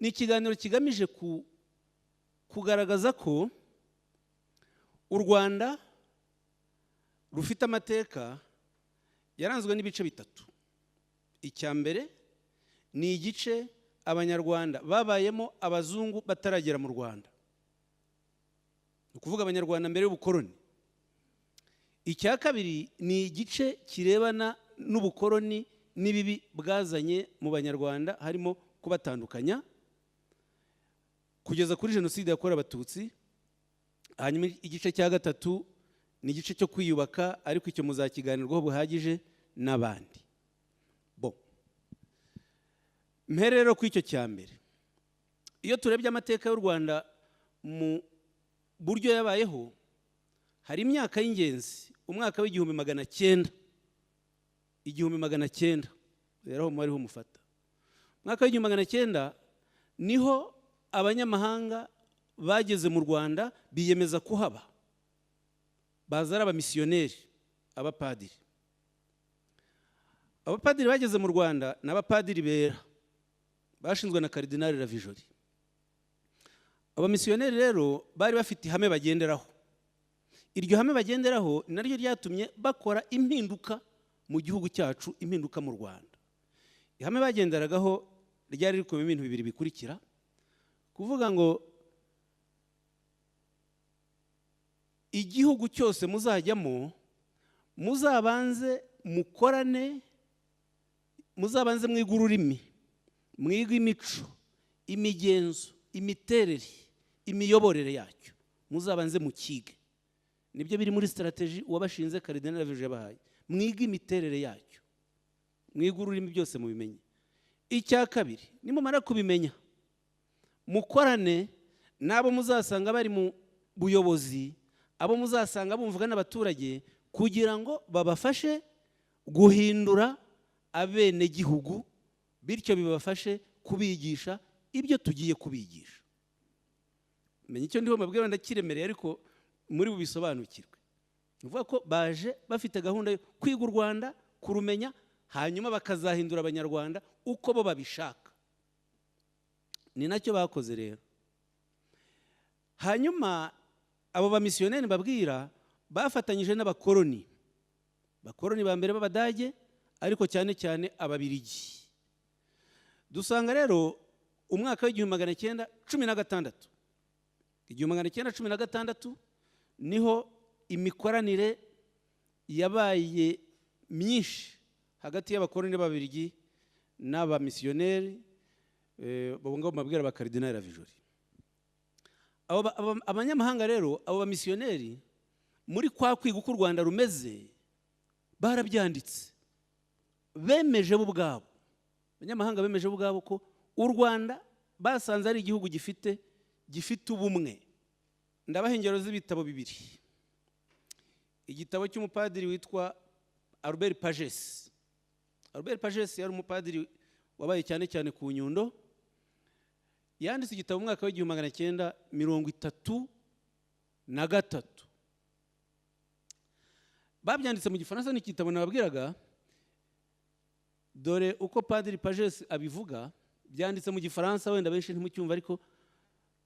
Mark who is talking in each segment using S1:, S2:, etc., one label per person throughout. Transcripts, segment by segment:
S1: ni ikiganiro kigamije kugaragaza ko u Rwanda rufite amateka yaranzwe n'ibice bitatu. Icya mbere ni igice abanyarwanda babayemo abazungu bataragera mu Rwanda, ni ukuvuga abanyarwanda mbere y'ubukoroni. Icya kabiri ni igice kirebana n'ubukoroni n'ibibi bwazanye mu banyarwanda, harimo kubatandukanya kugeza kuri jenoside yakorewe Abatutsi. Hanyuma igice cya gatatu ni igice cyo kwiyubaka, ariko icyo muzakiganirwaho buhagije n'abandi. Mpere rero ku icyo cya mbere. Iyo turebye amateka y'u Rwanda mu buryo yabayeho, hari imyaka y'ingenzi. Umwaka w'igihumbi magana cyenda, rero mwariho mufata. Umwaka w'igihumbi magana cyenda niho abanyamahanga bageze mu Rwanda, biyemeza kuhaba, baza ari abamisiyoneri, abapadiri. Abapadiri bageze mu Rwanda ni abapadiri bera bashinzwe na Karidinali Ravijori. Abamisiyoneri rero bari bafite ihame bagenderaho. Iryo hame bagenderaho naryo ryatumye bakora impinduka mu gihugu cyacu, impinduka mu Rwanda. Ihame bagenderagaho ryari rikubiyemo ibintu bibiri bikurikira. Kuvuga ngo igihugu cyose muzajyamo, muzabanze mukorane, muzabanze mwiga ururimi, mwiga imico, imigenzo, imiterere, imiyoborere yacyo, muzabanze mukige. Nibyo biri muri strategy uwabashinze Karidinali Ravijori yabahaye. Mwiga imiterere yacyo, mwiga ururimi, byose mubimenye. Icya kabiri, nimumara kubimenya, mukorane n'abo muzasanga bari mu buyobozi, abo muzasanga bumvuga n'abaturage, kugira ngo babafashe guhindura abene gihugu, bityo bibafashe kubigisha ibyo tugiye kubigisha. Menya icyo ndiho mbabwira ndakiremereye, ariko muri bubisobanukirwe. Uvuga ko baje bafite gahunda yo kwiga u Rwanda, kurumenya, hanyuma bakazahindura abanyarwanda uko bo babishaka. Ni nacyo bakoze rero. Hanyuma abo bamisiyoneri babwira bafatanyije n'abakoroni, bakoroni ba mbere b'Abadage, ariko cyane cyane Ababiligi. Dusanga rero umwaka w'igihumbi magana cyenda cumi na gatandatu, niho imikoranire yabaye myinshi hagati y'abakoroni b'Ababiligi n'abamisiyoneri, bo ngabo mabwira ba Karidinali Ravijori. Abanyamahanga rero, abo bamisiyoneri, muri kwa kwiga uko u Rwanda rumeze, barabyanditse, bemeje bo ubwabo. Abanyamahanga bemeje bo ubwabo ko u Rwanda basanze ari igihugu gifite ubumwe. Ndabaha ingero z'ibitabo bibiri. Igitabo cy'umupadiri witwa Albert Pages. Albert Pages yari umupadiri wabaye cyane cyane ku Nyundo. Yanditse igitabo mu mwaka w'igihumbi magana cyenda mirongo itatu na gatatu. Babyanditse mu Gifaransa, ni igitabo nababwiraga. Dore uko Padiri Pages abivuga, byanditse mu Gifaransa, wenda benshi ntimucyumva, ariko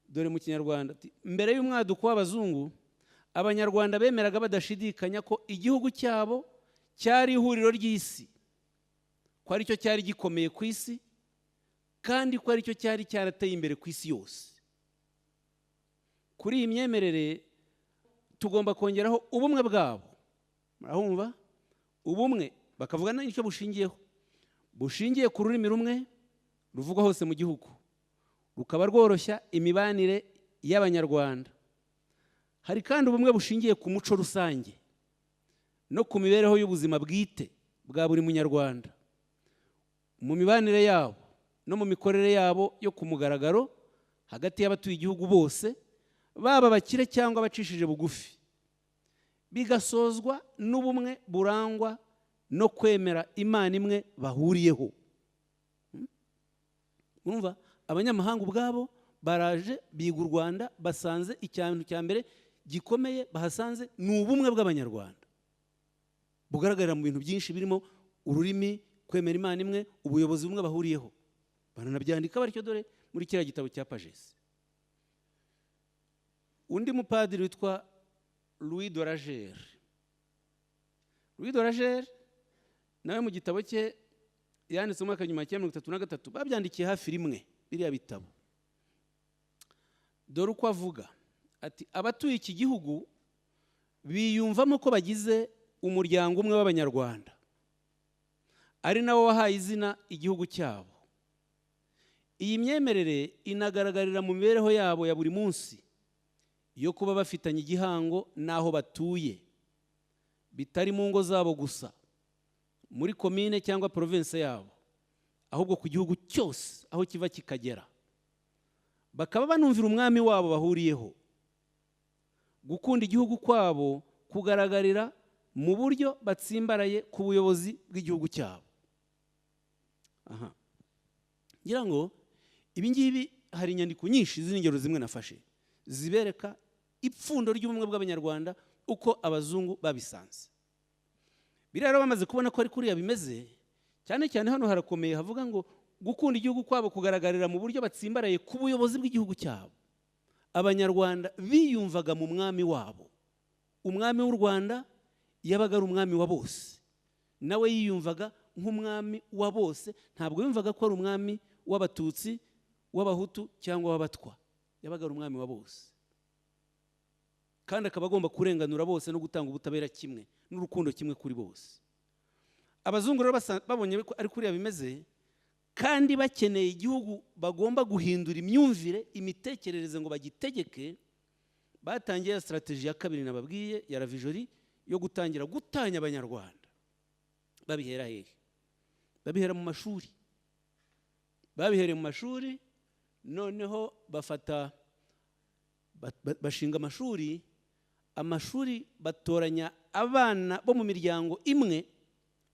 S1: dore mu Kinyarwanda. Mbere y'umwaduko w'abazungu, abanyarwanda bemeraga badashidikanya ko igihugu cyabo cyari ihuriro ry'isi, ko ari cyo cyari gikomeye ku isi, kandi ko ari cyo cyari cyarateye imbere ku isi yose. Kuri iyi myemerere tugomba kongeraho ubumwe bwabo. Murahumva? Ubumwe bakavuga n'icyo bushingiyeho. Bushingiye ku rurimi rumwe ruvugwa hose mu gihugu, rukaba rworoshya imibanire y'abanyarwanda. Hari kandi ubumwe bushingiye ku muco rusange no ku mibereho y'ubuzima bwite bwa buri munyarwanda, mu mibanire yabo no mu mikorere yabo yo ku mugaragaro hagati y'abatuye igihugu bose, baba bakire cyangwa bacishije bugufi. Bigasozwa n'ubumwe burangwa no kwemera Imana imwe bahuriyeho. Urumva, abanyamahanga ubwabo baraje biga u Rwanda, basanze ikintu cya mbere gikomeye bahasanze ni ubumwe bw'abanyarwanda, bugaragarira mu bintu byinshi birimo ururimi, kwemera Imana imwe, ubuyobozi bumwe bahuriyeho. Baranabyandika batyo, dore muri kiriya gitabo cya Pagesi. Undi mupadiri witwa Louis de Ragère. Louis de Ragère nawe mu gitabo cye yanditse mu mwaka wa 1933 babyandikiye hafi rimwe biriya bitabo. Dore uko avuga ati abatuye iki gihugu biyumvamo ko bagize umuryango umwe w'Abanyarwanda, ari nawo wahaye izina igihugu cyabo. Iyi myemerere inagaragarira mu mibereho yabo ya buri munsi yo kuba bafitanye igihango n'aho batuye, bitari mu ngo zabo gusa, muri komine cyangwa province yabo, ahubwo ku gihugu cyose aho kiva kikagera. Bakaba banumvira umwami wabo bahuriyeho. Gukunda igihugu kwabo kugaragarira mu buryo batsimbaraye ku buyobozi bw'igihugu cyabo. Aha, ngira ngo ibi ngibi hari inyandiko nyinshi z'ingero zimwe nafashe zibereka ipfundo ry'ubumwe bw'Abanyarwanda uko abazungu babisanze. Biriya rero bamaze kubona ko ari kuriya bimeze, cyane cyane hano harakomeye havuga ngo gukunda igihugu kwabo kugaragarira mu buryo batsimbaraye ku buyobozi bw'igihugu cyabo. Abanyarwanda biyumvaga mu mwami wabo. Umwami w'u Rwanda yabaga ari umwami wa bose, nawe yiyumvaga nk'umwami wa bose, ntabwo yumvaga ko ari umwami w'Abatutsi, w'Abahutu cyangwa w'Abatwa. Yabaga ari umwami wa bose, kandi akaba agomba kurenganura bose no gutanga ubutabera kimwe n'urukundo kimwe kuri bose. Abazungu rero babonye ko ari kuriya bimeze, kandi bakeneye igihugu bagomba guhindura imyumvire, imitekerereze ngo bagitegeke, batangiye ya strategy ya kabiri nababwiye ya Ravijori yo gutangira gutanya Abanyarwanda. Babihera hehe? Babihera mu mashuri. Babihereye mu mashuri, noneho bashinga amashuri batoranya abana bo mu miryango imwe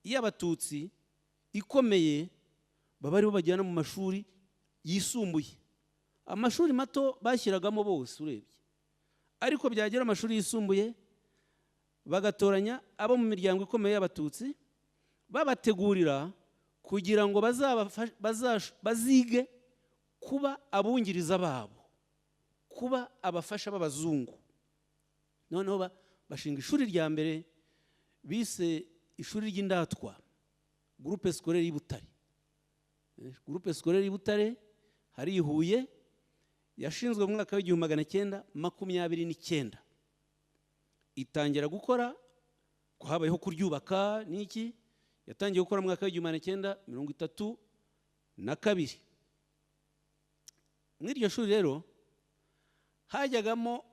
S1: y'Abatutsi ikomeye, baba aribo bajyana mu mashuri yisumbuye. Amashuri mato bashyiragamo bose urebye, ariko byagera amashuri yisumbuye bagatoranya abo mu miryango ikomeye y'Abatutsi, babategurira kugira ngo bazige kuba abungiriza babo, kuba abafasha b'Abazungu. Noneho bashinga ishuri rya mbere bise ishuri ry'Indatwa, Groupe Scolaire y'i Butare. Groupe Scolaire y'i Butare hari i Huye, yashinzwe mu mwaka w'1929. Itangira gukora, ko habayeho kuryubaka n'iki, yatangiye gukora mu mwaka w'1932. Muri iryo shuri rero hajyagamo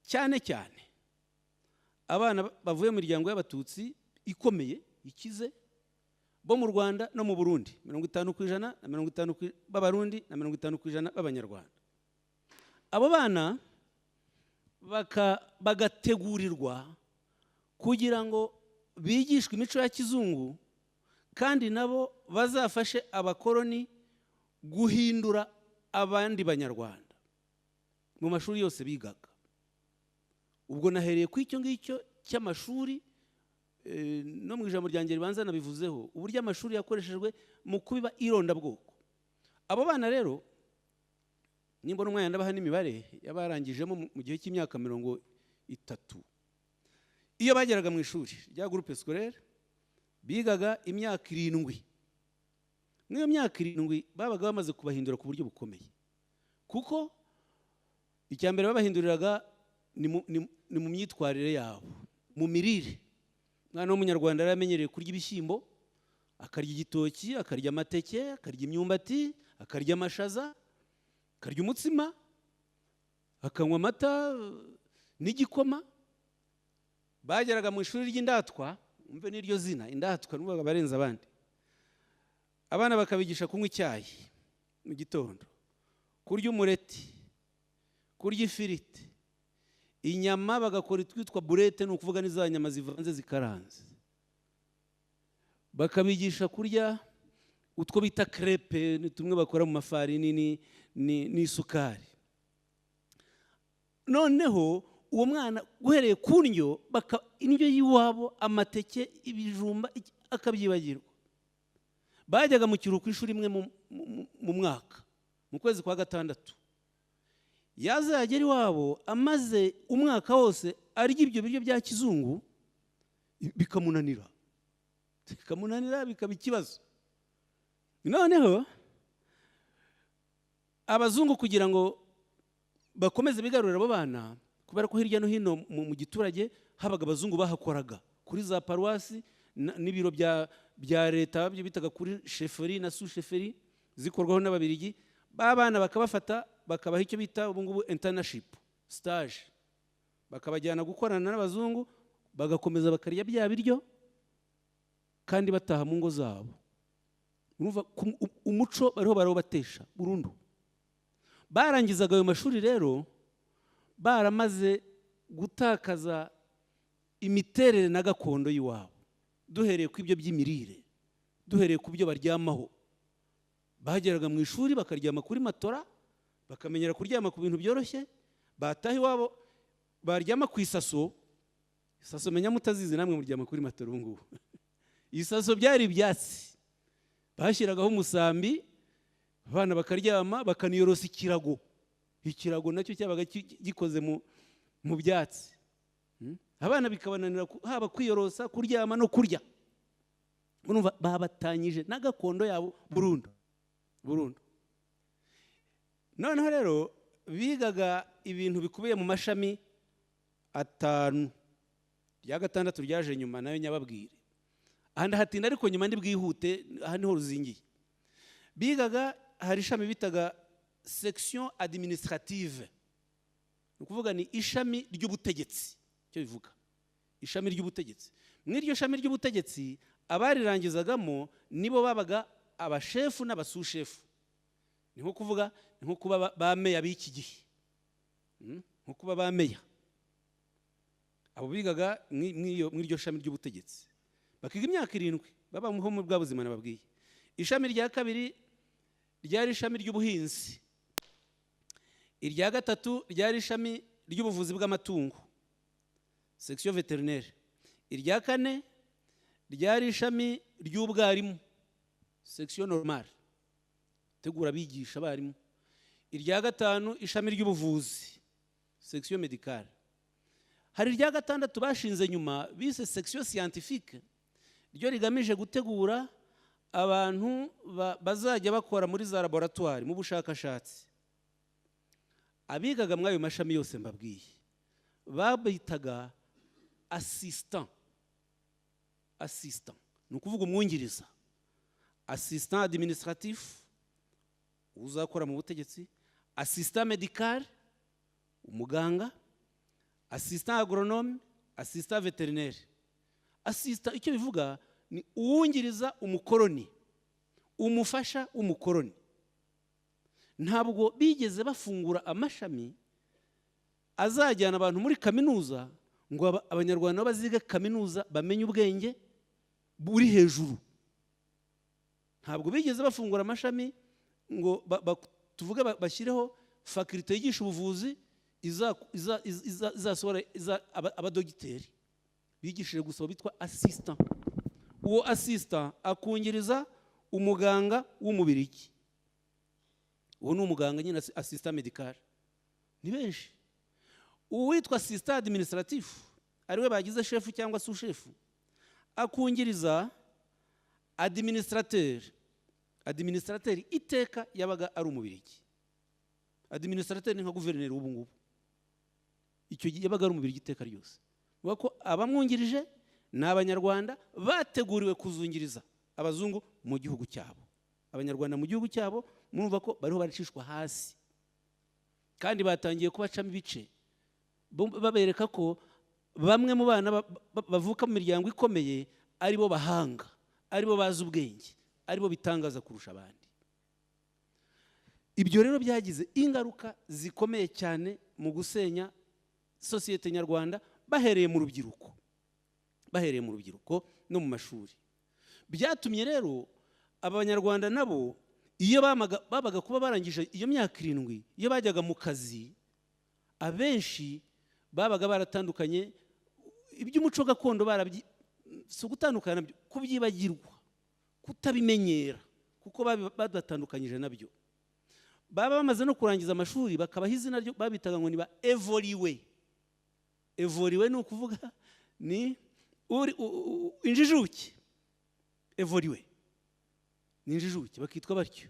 S1: cyane cyane abana bavuye mu miryango y'Abatutsi ikomeye ikize bo mu Rwanda no mu Burundi, 50% na 50% b'Abarundi na 50% b'Abanyarwanda. Abo bana bagategurirwa kugira ngo bigishwe imico ya kizungu, kandi nabo bazafashe abakoloni guhindura abandi Banyarwanda mu mashuri yose bigaga. Ubwo nahereye ku icyo ngicyo cy'amashuri, no mu ijambo ryanjye ribanza nabivuzeho uburyo amashuri yakoreshejwe mu kubiba irondabwoko. Abo bana rero nimba n'umwana ndabaha n'imibare yabarangijemo mu gihe cy'imyaka 30. Iyo bageraga mu ishuri rya Groupe Scolaire bigaga imyaka 7. N'iyo myaka 7 babaga bamaze kubahindura ku buryo bukomeye, kuko icya mbere babahinduriraga ni mu myitwarire yabo, mu mirire. Mwana w'Umunyarwanda yaramenyereye kurya ibishyimbo, akarya igitoki, akarya amateke, akarya imyumbati, akarya amashaza, akarya umutsima, akanywa amata n'igikoma. Bageraga mu ishuri ry'Indatwa, umve n'iryo zina Indatwa, n'ubaga barenze abandi. Abana bakabigisha kunywa icyayi mu gitondo, kurya umureti, kurya ifiriti, inyama bagakora itwitwa burete, ni ukuvuga ni za nyama zivanze zikaranze. Bakabigisha kurya utwo bita crepe, ni tumwe bakora mu mafarini n'isukari. Noneho uwo mwana guhereye ku ndyo, indyo y'iwabo, amateke, ibijumba, akabyibagirwa. Bajyaga mu kiruhuko ishuri imwe mu mwaka, mu kwezi kwa gatandatu, yazagera iwabo amaze umwaka wose arya ibyo biryo bya kizungu, bikamunanira bikaba ikibazo. Noneho abazungu kugira ngo bakomeze bigarurira abo bana, kubera ko hirya no hino mu giturage habaga abazungu bahakoraga kuri za paruwasi n'ibiro bya leta bitaga kuri sheferi na susheferi zikorwaho n'Ababiligi. Babana bakabafata bakabaha icyo bita ubu ngubu internship stage, bakabajyana gukorana n'abazungu, bagakomeza bakarya bya biryo kandi bataha mu ngo zabo. Umuco bariho barawubatesha burundu. Barangizaga ayo mashuri rero baramaze gutakaza imiterere na gakondo y'iwabo, duhereye ku ibyo by'imirire, duhereye ku byo baryamaho. Bageraga mu ishuri bakaryama kuri matora, bakamenyera kuryama ku bintu byoroshye, bataha iwabo baryama ku isaso. Isaso menya mutazizi namwe muryama kuri matora ubu ngubu. Isaso byari ibyatsi, bashyiragaho umusambi, abana bakaryama, bakaniyorosa ikirago. Ikirago nacyo cyabaga gikoze mu byatsi. Abana bikabananira haba kwiyorosa, kuryama no kurya. Urumva babatanyije na gakondo yabo burundu. Noneho rero bigaga ibintu bikubiye mu mashami 5. Rya gatandatu ryaje nyuma nayo nyababwire. Aha ndahatinda ariko nyuma ndi bwihute, aha niho ruzingiye. Bigaga hari ishami bitaga section administrative, ukuvuga ni ishami ry'ubutegetsi. Cyo bivuga ishami ry'ubutegetsi. Mw'iryo shami ry'ubutegetsi abarirangizagamo nibo babaga abashefu n'abasushefu. Ni nko kuvuga ni nko kuba ba meya b'iki gihe, nko kuba ba meya. Abo bigaga mw'iryo shami ry'ubutegetsi bakiga imyaka 7 baba mu bwa buzima nababwiye. Ishami rya kabiri ryari ishami ry'ubuhinzi. Irya gatatu ryari ishami ry'ubuvuzi bw'amatungo, section vétérinaire. Irya kane ryari ishami ry'ubwarimu, section normale, tegura bigisha abarimu. Irya gatanu ishami ry'ubuvuzi, section médicale. Hari irya gatandatu bashinze nyuma bise section scientifique, ryo rigamije gutegura abantu bazajya bakora muri za laboratoire mu bushakashatsi. Abigaga mwayo mashami yose mbabwiye babitaga assistant. Ni ukuvuga umwungiriza. Assistant administratif uzakora mu butegetsi, assistant médical umuganga, assistant agronome, assistant vétérinaire. Assistant icyo bivuga ni uwungiriza umukoroni, umufasha umukoroni. Ntabwo bigeze bafungura amashami azajyana abantu muri kaminuza ngo abanyarwanda baziga kaminuza bamenye ubwenge buri hejuru. Ntabwo bigeze bafungura amashami ngo tuvuge bashyireho faculté yigisha ubuvuzi izasohora abadogiteri. Bigishije gusa bitwa assistant. Uwo assistant akungiriza umuganga w'umubirigi. Uwo ni umuganga nyine assistant médical. Ni benshi. Uwitwa assistant administratif ariwe bagize chef cyangwa sous-chef, akungiriza administrateur. Administrateur iteka yabaga ari umubirigi. Administrateur ni nka guverineri ubu ngubu. Icyo yabaga ari umubirigi iteka ryose. Vuga ko abamwungirije ni abanyarwanda bateguriwe kuzungiriza abazungu mu gihugu cyabo. Abanyarwanda mu gihugu cyabo murumva ko bariho baricishwa hasi, kandi batangiye kubacamo ibice, babereka ko bamwe mu bana bavuka mu miryango ikomeye aribo bahanga, aribo bazi ubwenge, aribo bitangaza kurusha abandi. Ibyo rero byagize ingaruka zikomeye cyane mu gusenya sosiyete nyarwanda, bahereye mu rubyiruko no mu mashuri. Byatumye rero abanyarwanda nabo iyo babaga kuba barangije iyo myaka 7, iyo bajyaga mu kazi, abenshi babaga baratandukanye. Iby'umuco gakondo si gutandukana nabyo, kubyibagirwa, kutabimenyera, kuko badatandukanyije nabyo. baba bamaze no kurangiza amashuri bakabaha izina ryo babitaga ngo ni ba evoriwe. Evoriwe ni ukuvuga ni injijuke. Evoriwe ni injijuke, bakitwa batyo.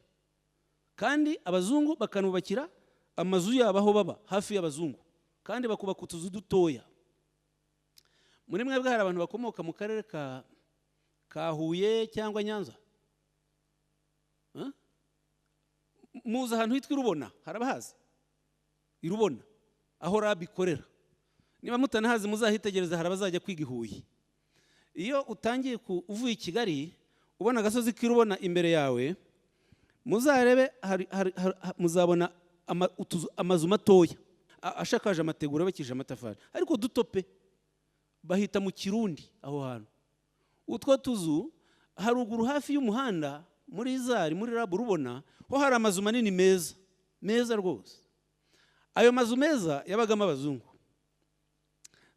S1: Kandi abazungu bakanubakira amazu yabo aho baba hafi y'abazungu, kandi bakubaka utuzu dutoya. Muri mwebwe hari abantu bakomoka mu karere ka Huye cyangwa Nyanza? Muza ahantu hitwa Irubona, harabahazi? Irubona aho RAB ikorera. Niba mutanahazi muzahitegereza, hari abazajya kwiga i Huye. Iyo utangiye uvuye i Kigali ubona agasozi k'Irubona imbere yawe, muzarebe muzabona amazu matoya ashakaje amategura bakije amatafari, ariko dutope bahita mu Kirundi aho hantu. Utwo tuzu haruguru hafi y'umuhanda muri Zari muri RAB Rubona ho hari amazu manini meza rwose. Ayo mazu meza yabagamo abazungu.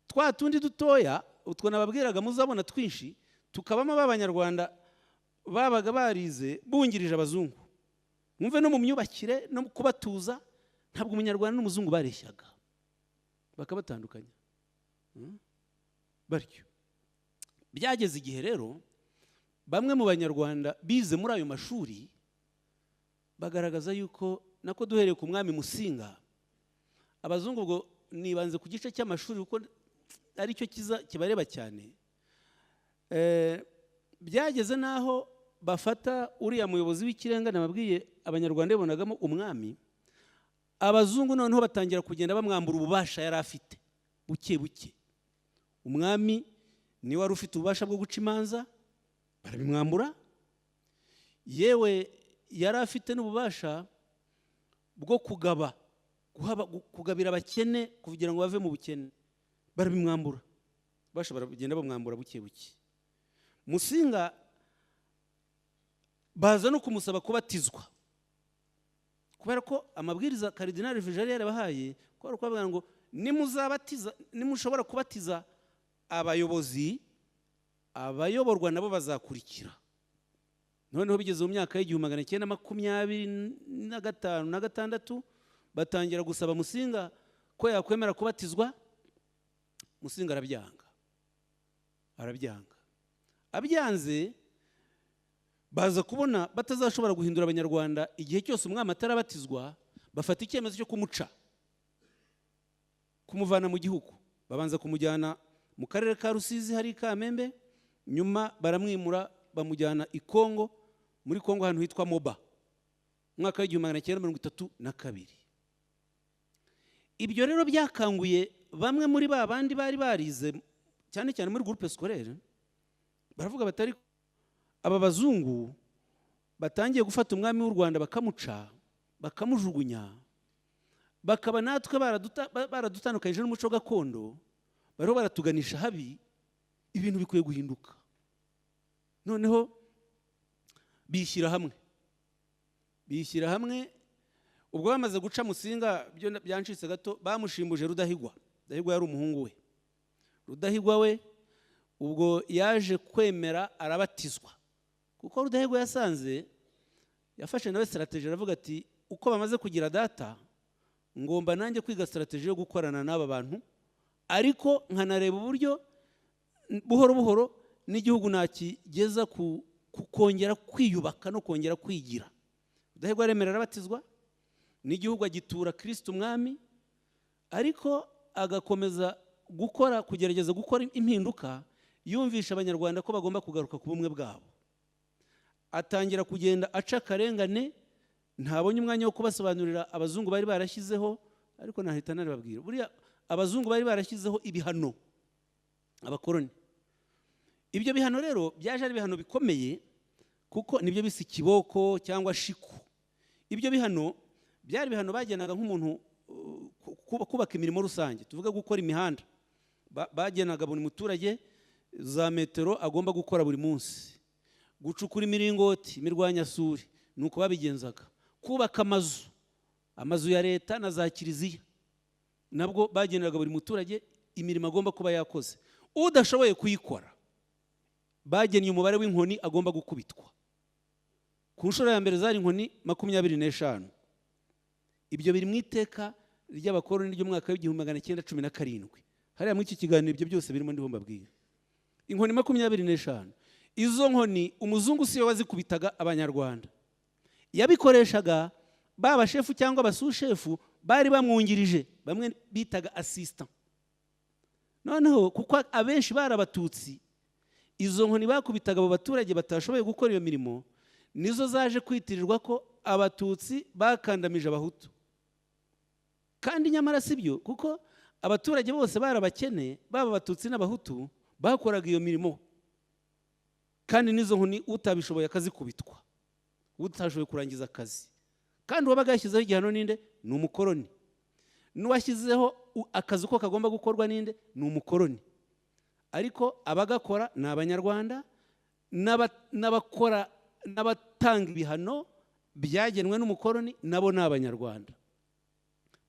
S1: Twa tundi dutoya utwo nababwiraga muzabona twinshi tukabamo b'Abanyarwanda babaga barize bungirije abazungu. Mwumve no mu myubakire no kubatuza ntabwo Umunyarwanda n'umuzungu bareshyaga, bakabatandukanya baryo. Byageze igihe rero bamwe mu Banyarwanda bize muri ayo mashuri bagaragaza yuko nako duhereye ku mwami Musinga, abazungu ubwo nibanze ku gice cy'amashuri kuko ari cyo kibareba cyane. Byageze naho bafata uriya muyobozi w'ikirenga nababwiye Abanyarwanda babonagamo umwami, abazungu noneho batangira kugenda bamwambura ububasha yari afite buke buke. Umwami ni wari ufite ububasha bwo guca imanza, barabimwambura. Yewe yari afite n'ububasha bwo kugabira abakene kugira ngo bave mu bukene, barabimwambura. Basha baragenda bamwambura buke buke. Musinga baza no kumusaba kubatizwa, kubera ko amabwiriza Karidinali Vijari yarabahaye ko bavuga ngo nimushobora kubatiza abayobozi, abayoborwa nabo bazakurikira. Noneho bigeze mu myaka y'1925-26 batangira gusaba Musinga ko yakwemera kubatizwa. Musinga arabyanga. Abyanze baza kubona batazashobora guhindura Abanyarwanda igihe cyose umwami atarabatizwa, bafata icyemezo cyo kumuvana mu gihugu. Babanza kumujyana mu karere ka Rusizi hari Kamembe, nyuma baramwimura bamujyana i Kongo, muri Kongo ahantu hitwa Moba, mwaka w'1932. Ibyo rero byakanguye bamwe muri babandi bari barize cyane cyane muri groupe scolaire, baravuga batari aba bazungu batangiye gufata umwami w'u Rwanda bakamuca bakamujugunya, bakaba natwe baradutandukanyije n'umuco gakondo, bariho baratuganisha habi, ibintu bikwiye guhinduka. Noneho bishyira hamwe. Ubwo bamaze guca Musinga byancitse gato, bamushimbuje Rudahigwa. Rudahigwa yari umuhungu we. Rudahigwa we ubwo yaje kwemera arabatizwa, kuko Rudahigwa yasanze yafashe nawe strategy, aravuga ati uko bamaze kugira data ngomba nanjye kwiga strategy yo gukorana n'aba bantu, ariko nkanareba uburyo buhoro buhoro n'igihugu nakigeza kongera kwiyubaka no kongera kwigira. Rudahigwa aremera arabatizwa, n'igihugu agitura Kristo umwami, ariko agakomeza kugerageza gukora impinduka, yumvisha Abanyarwanda ko bagomba kugaruka ku bumwe bwabo. Atangira kugenda aca akarengane, ntabonye umwanya wo kubasobanurira abazungu bari barashyizeho, ariko nahita narababwira buriya abazungu bari barashyizeho ibihano abakoroni. Ibyo bihano rero byaje ari ibihano bikomeye, kuko nibyo bise kiboko cyangwa shiku. Ibyo bihano byari ibihano bagenaga nk'umuntu kubaka imirimo rusange, tuvuga gukora imihanda, bagenaga buri muturage za metero agomba gukora buri munsi. Gucukura imiringoti, imirwanyasuri, nuko babigenzaga. Kubaka amazu ya leta na za kiliziya, nabwo bageneraga buri muturage imirimo agomba kuba yakoze. Udashoboye kuyikora bagennye umubare w'inkoni agomba gukubitwa. Ku nshuro ya mbere zari inkoni 25. ibyo biri mu iteka ry'abakoroni ry'umwaka w'1917. hariya muri iki kiganiro ibyo byose birimo ndiho mbabwira. Inkoni 25, izo nkoni umuzungu siyo wazikubitaga abanyarwanda, yabikoreshaga baba shefu cyangwa abasushefu bari bamwungirije, bamwe bitaga assistant. Noneho kuko abenshi bari abatutsi, izo nkoni bakubitaga abo baturage batashoboye gukora iyo mirimo, nizo zaje kwitirirwa ko abatutsi bakandamije abahutu. Kandi nyamara sibyo, kuko abaturage bose bari abakene, baba abatutsi n'abahutu bakoraga iyo mirimo. Kandi nizo nkoni utabishoboye akazikubitwa, utashoboye kurangiza akazi. Kandi uwabaga yashyizeho igihano ninde? Ni umukoroni. N'uwashyizeho akazi ko kagomba gukorwa ninde? Ni umukoroni. Ariko abagakora ni abanyarwanda, n'abakora n'abatanga ibihano byagenwe n'umukoroni nabo ni abanyarwanda.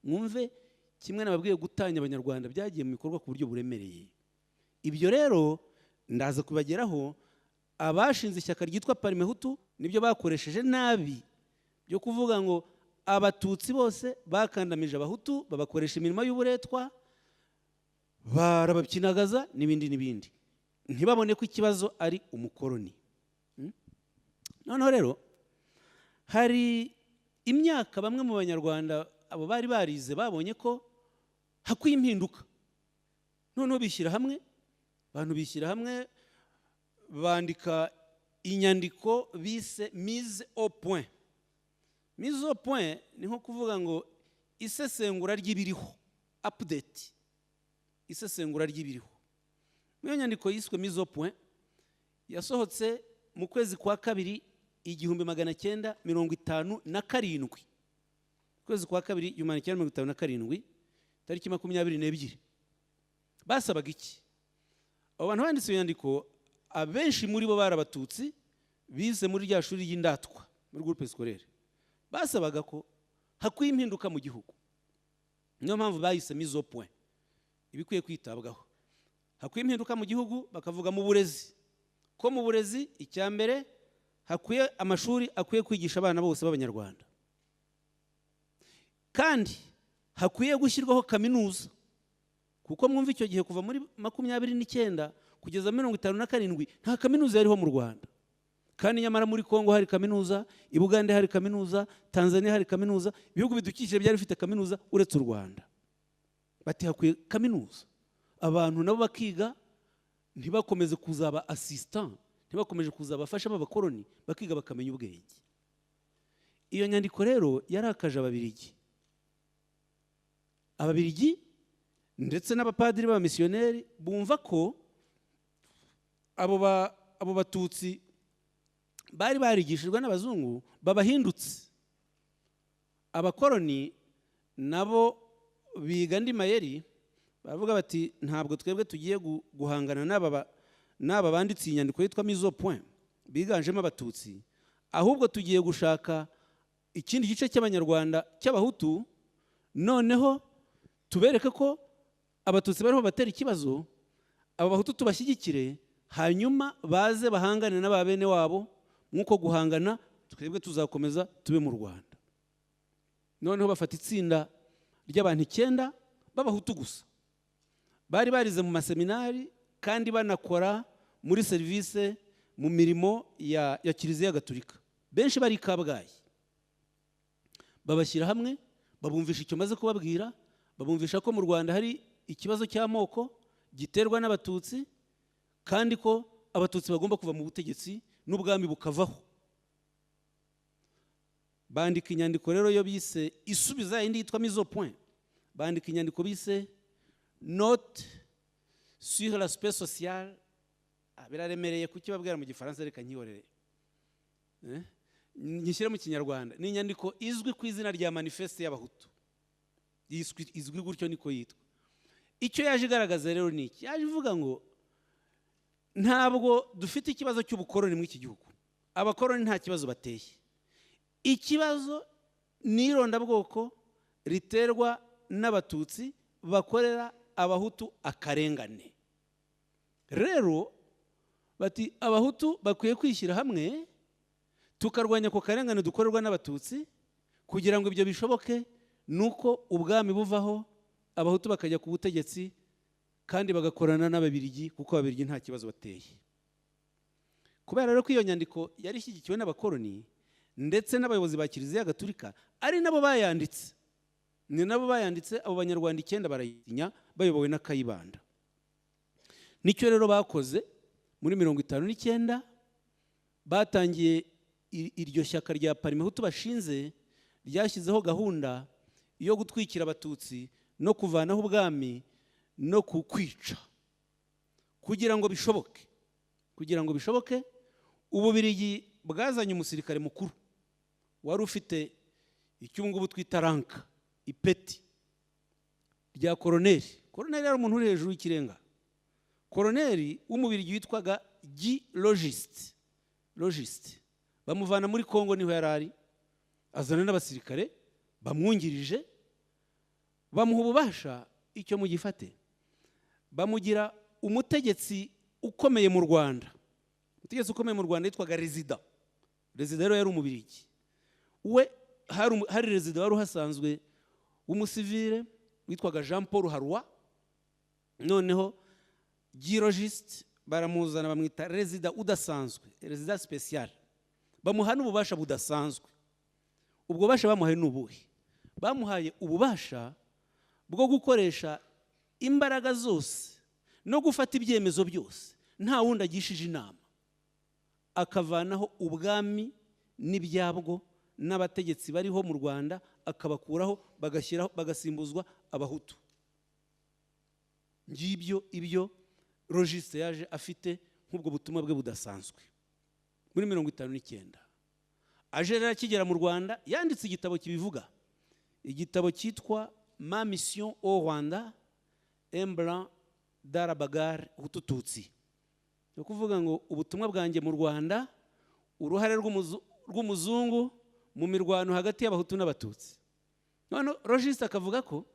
S1: Mwumve kimwe nababwiye gutanya abanyarwanda byagiye mu bikorwa ku buryo buremereye. Ibyo rero ndaza kubageraho. Abashinze ishyaka ryitwa Parmehutu nibyo bakoresheje nabi byo kuvuga ngo abatutsi bose bakandamije abahutu, babakoresha imirimo y'uburetwa, barababyinagaza n'ibindi n'ibindi, ntibabone ko ikibazo ari umukoroni. Noneho rero hari imyaka bamwe mu banyarwanda abo bari barize babonye ko hakwiye impinduka. Noneho bishyira hamwe, abantu bishyira hamwe, bandika inyandiko bise mise au point. Mise au point ni nko kuvuga ngo isesengura ry'ibiriho, update, isesengura ry'ibiriho. Iyo nyandiko yiswe mise au point yasohotse mu kwezi kwa kabiri 1957, kwezi kwa kabiri 1957, tariki 22. Basabaga iki? Abo bantu banditse iyo nyandiko abenshi muri bo bari abatutsi bize muri rya shuri y'indatwa muri groupe scolaire. Basabaga ko hakwiye impinduka mu gihugu. Niyo mpamvu bayise mise au point, ibikwiye kwitabwaho. Hakwiye impinduka mu gihugu, bakavuga mu burezi ko mu burezi icyambere hakwiye amashuri akwiye kwigisha abana bose b'abanyarwanda, kandi hakwiye gushyirwaho kaminuza. Kuko mwumva icyo gihe kuva muri 29 kugeza 57 nta kaminuza yariho mu Rwanda. Kandi nyamara muri Kongo hari kaminuza, i Bugande hari kaminuza, Tanzania hari kaminuza, ibihugu bidukikije byari bifite kaminuza uretse u Rwanda. Bati hakwiye kaminuza, abantu nabo bakiga, ntibakomeze kuzaba assistant, ntibakomeje kuzaba abafasha b'abakoroni, bakiga bakamenya ubwenge. Iyo nyandiko rero yarakaje Ababiligi. Ababiligi ndetse n'abapadiri b'abamisiyoneri bumva ko abo batutsi bari barigishijwe n'abazungu babahindutse. Abakoroni nabo biga andi mayeri, baravuga bati ntabwo twebwe tugiye guhangana n'aba banditse inyandiko yitwa mise au point biganjemo abatutsi, ahubwo tugiye gushaka ikindi gice cy'abanyarwanda cy'abahutu, noneho tubereke ko abatutsi bariho batera ikibazo, aba bahutu tubashyigikire, hanyuma baze bahangane n'aba bene wabo. Nk'uko guhangana twebwe tuzakomeza tube mu Rwanda. Noneho bafata itsinda ry'abantu 9 b'abahutu gusa, bari barize mu maseminari kandi banakora muri service mu mirimo ya Kiliziya Gatolika, benshi bari Kabgayi. Babashyira hamwe, babumvisha icyo maze kubabwira, babumvisha ko mu Rwanda hari ikibazo cy'amoko giterwa n'abatutsi, kandi ko abatutsi bagomba kuva mu butegetsi n'ubwami bukavaho. Bandika inyandiko rero yo bise isubiza indi yitwa mise au point. Bandika inyandiko bise note sur l'aspect social. Biraremereye kukibabwira mu Gifaransa, reka nkiyorere nyishyire mu Kinyarwanda. Ni inyandiko izwi ku izina rya manifeste y'abahutu, izwi gutyo niko yitwa. Icyo yaje igaragaza rero ni iki? Yaje ivuga ngo ntabwo dufite ikibazo cy'ubukoroni muri iki gihugu. Abakoroni nta kibazo bateye. Ikibazo ni irondabwoko riterwa n'abatutsi bakorera abahutu akarengane. Rero bati abahutu bakwiye kwishyira hamwe tukarwanya ko karengane dukorerwa n'abatutsi, kugira ngo ibyo bishoboke nuko ubwami buvaho abahutu bakajya ku butegetsi kandi bagakorana n'ababirigi kuko ababirigi nta kibazo bateye. Kubera rero ko iyo nyandiko yari ishyigikiwe n'abakoloni ndetse n'abayobozi ba Kiliziya Gatulika ari nabo bayanditse, ni nabo bayanditse, abo banyarwanda 9 barayitinya bayobowe na Kayibanda. Nicyo rero bakoze muri 59 batangiye iryo shyaka rya Parimehutu bashinze, ryashyizeho gahunda yo gutwikira abatutsi no kuvanaho ubwami no kukwica kugira ngo bishoboke. Ububirigi bwazanye umusirikare mukuru wari ufite icyungubu twita ranka, ipeti rya koroneri. Koroneri yari umuntu uri hejuru y'ikirenga. Koroneri w'umubirigi witwaga Guy Logiste bamuvana muri Kongo, niho yarari, azana n'abasirikare bamwungirije, bamuha ububasha, icyo mugifate, bamugira umutegetsi ukomeye mu Rwanda. Umutegetsi ukomeye mu Rwanda yitwaga Rezida rero yari umubirigi. We hari Rezida wari uhasanzwe w'umusivile witwaga Jean Paul Harwa, noneho Guy Logiste baramuzana bamwita Rezida udasanzwe, Rezida special, bamuha n'ububasha budasanzwe. Ubwo bubasha bamuhaye n'ubuhe? Bamuhaye ububasha bwo gukoresha imbaraga zose no gufata ibyemezo byose nta wundi agishije inama, akavanaho ubwami n'ibyabwo n'abategetsi bariho mu Rwanda, akabakuraho bagasimbuzwa abahutu. Ngibyo ibyo Logiste yaje afite nk'ubwo butumwa bwe budasanzwe muri 59. Aje rero akigera mu Rwanda yanditse igitabo kibivuga, igitabo cyitwa Ma mission au Rwanda, un blanc dans la bagarre Hutu-Tutsi. Yo kuvuga ngo ubutumwa bwanjye mu Rwanda, uruhare rw'umuzungu mu mirwano hagati y'abahutu n'abatutsi. None Logiste akavuga ko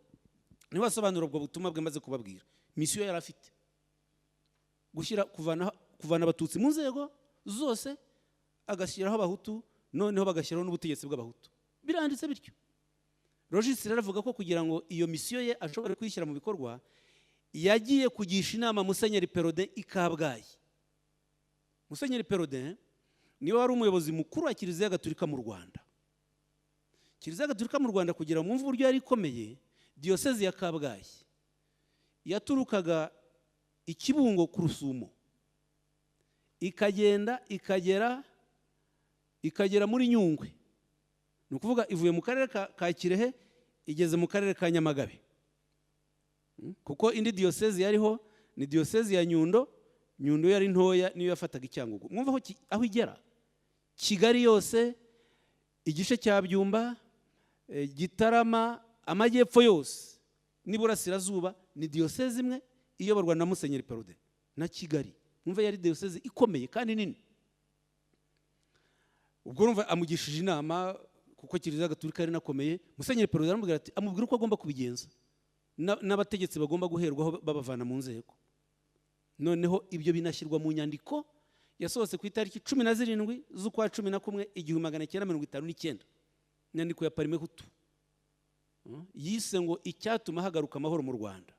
S1: niho asobanura ubwo butumwa bwe maze kubabwira. Mission yari afite kuvana abatutsi mu nzego zose, agashyiraho abahutu, noneho bagashyiraho n'ubutegetsi bw'abahutu. Biranditse bityo. Logiste rero avuga ko kugira ngo iyo misiyo ye ashobore kwishyira mu bikorwa, yagiye kugisha inama Musenyeri Perode i Kabgayi. Musenyeri Perode niwe wari umuyobozi mukuru wa Kiliziya Gatulika mu Rwanda. Kiliziya Gatulika mu Rwanda kugira ngo mwumve uburyo yari ikomeye, diyosezi ya Kabgayi yaturukaga Ikibungo ku Rusumo, ikagenda ikagera muri Nyungwe, ni ukuvuga ivuye mu karere ka Kirehe igeze mu karere ka Nyamagabe, kuko indi diyosezi yariho ni diyosezi ya Nyundo. Nyundo yari ntoya, niyo yafataga Icyangugu. Mwumva aho igera, Kigali yose, igice cya Byumba, Gitarama, amajyepfo yose n'iburasirazuba ni diyosezi imwe iyoborwa na Musenyeri Perode na Kigali. Mwumva yari diyosezi ikomeye kandi nini. Ubwo urumva amugishije inama, kuko Kiliziya Gatulika yari nakomeye. Musenyeri Perode aramubwira ati, amubwira uko agomba kubigenza n'abategetsi bagomba guherwaho babavana mu nzego. Noneho ibyo binashyirwa mu nyandiko yasohotse ku itariki 17 z'ukwa 11 1959, inyandiko ya Parimehutu yise ngo icyatuma hagaruka amahoro mu Rwanda.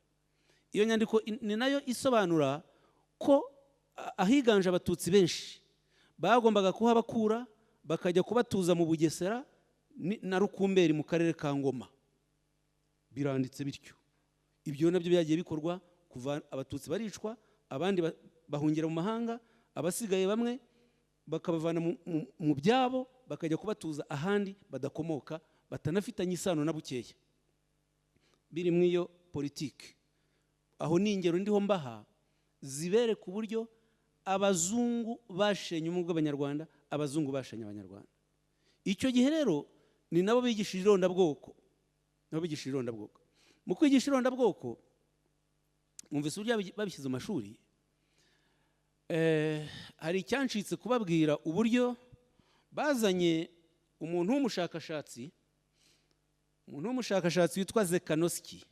S1: Iyo nyandiko ni nayo isobanura ko ahiganje abatutsi benshi bagombaga kuhabakura bakajya kubatuza mu Bugesera na Rukumberi mu karere ka Ngoma. Biranditse bityo. Ibyo nabyo byagiye bikorwa, kuva abatutsi baricwa, abandi bahungira mu mahanga, abasigaye bamwe bakabavana mu byabo bakajya kubatuza ahandi badakomoka, batanafitanye isano na bukeya. Biri mu iyo politiki. Aho ni ingero ndiho mbaha zibere ku buryo abazungu bashenye ubumwe bw'Abanyarwanda, abazungu bashenye Abanyarwanda. Icyo gihe rero ni nabo bigishije irondabwoko. Mu kwigisha irondabwoko, mwumvise uburyo babishyize mu mashuri. Hari icyancitse kubabwira uburyo bazanye umuntu w'umushakashatsi witwa Zekanoski.